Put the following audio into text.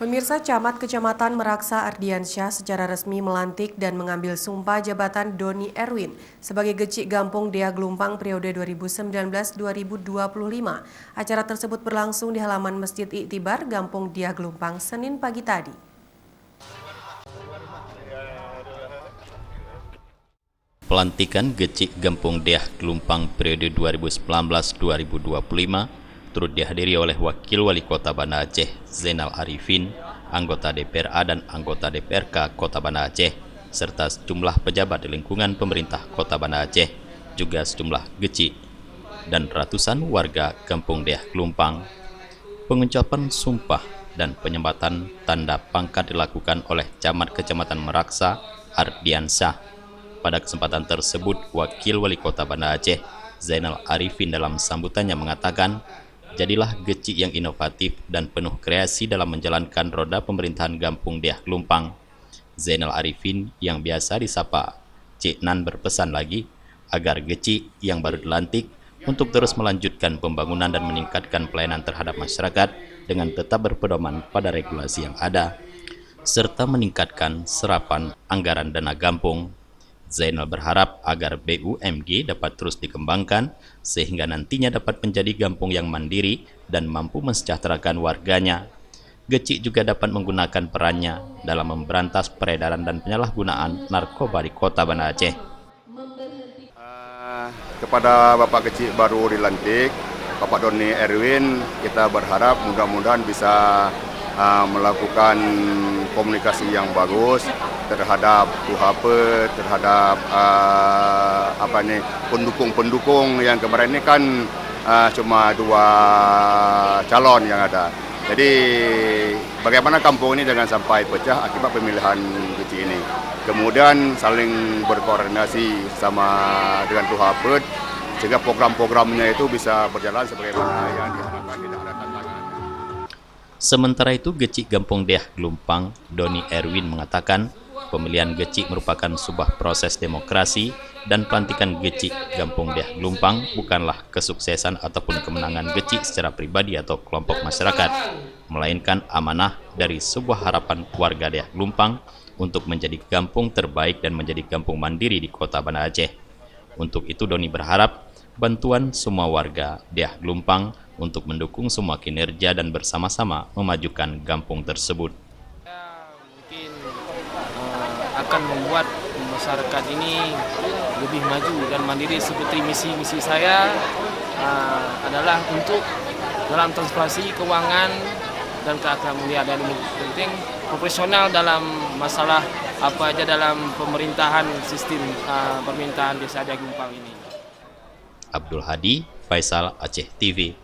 Pemirsa, Camat Kecamatan Meraksa Ardiansyah secara resmi melantik dan mengambil sumpah jabatan Doni Erwin sebagai Gecik Gampong Dea Glumpang periode 2019-2025. Acara tersebut berlangsung di halaman Masjid Iktibar, Gampong Dea Glumpang, Senin pagi tadi. Pelantikan Gecik Gampong Dea Glumpang periode 2019-2025 turut dihadiri oleh Wakil Wali Kota Banda Aceh Zainal Arifin, anggota DPRA dan anggota DPRK Kota Banda Aceh, serta sejumlah pejabat di lingkungan pemerintah Kota Banda Aceh, juga sejumlah gecik dan ratusan warga Kampung Dea Glumpang. Pengucapan sumpah dan penyembatan tanda pangkat dilakukan oleh Camat Kecamatan Meraksa Ardiansyah. Pada kesempatan tersebut, Wakil Wali Kota Banda Aceh Zainal Arifin dalam sambutannya mengatakan, jadilah gecik yang inovatif dan penuh kreasi dalam menjalankan roda pemerintahan Kampung Dea Glumpang. Zainal Arifin yang biasa disapa Cik Nan berpesan lagi agar gecik yang baru dilantik untuk terus melanjutkan pembangunan dan meningkatkan pelayanan terhadap masyarakat dengan tetap berpedoman pada regulasi yang ada, serta meningkatkan serapan anggaran dana Kampung. Zainal berharap agar BUMG dapat terus dikembangkan sehingga nantinya dapat menjadi kampung yang mandiri dan mampu mensejahterakan warganya. Gecik juga dapat menggunakan perannya dalam memberantas peredaran dan penyalahgunaan narkoba di Kota Banda Aceh. Kepada Bapak Gecik baru dilantik, Bapak Doni Erwin, kita berharap mudah-mudahan bisa melakukan komunikasi yang bagus terhadap UHP, terhadap pendukung-pendukung yang kemarin ini kan cuma 2 calon yang ada. Jadi bagaimana kampung ini jangan sampai pecah akibat pemilihan gecik ini. Kemudian saling berkoordinasi sama dengan UHP sehingga program-programnya itu bisa berjalan sebagaimana yang diharapkan, tidak ada tantangan. Sementara itu, Gecik Kampung Dea Glumpang Doni Erwin mengatakan pemilihan gecik merupakan sebuah proses demokrasi dan pelantikan Gecik Kampung Dea Glumpang bukanlah kesuksesan ataupun kemenangan gecik secara pribadi atau kelompok masyarakat, melainkan amanah dari sebuah harapan warga Dea Glumpang untuk menjadi kampung terbaik dan menjadi kampung mandiri di Kota Banda Aceh. Untuk itu, Doni berharap bantuan semua warga Dea Glumpang untuk mendukung semua kinerja dan bersama-sama memajukan kampung tersebut. Mungkin akan membuat masyarakat ini lebih maju dan mandiri. Seperti misi saya adalah untuk dalam transparansi keuangan dan keakraban mulia, dan penting profesional dalam masalah apa aja dalam pemerintahan sistem pemerintahan Desa Dea Glumpang ini. Abdul Hadi, Faisal, Aceh TV.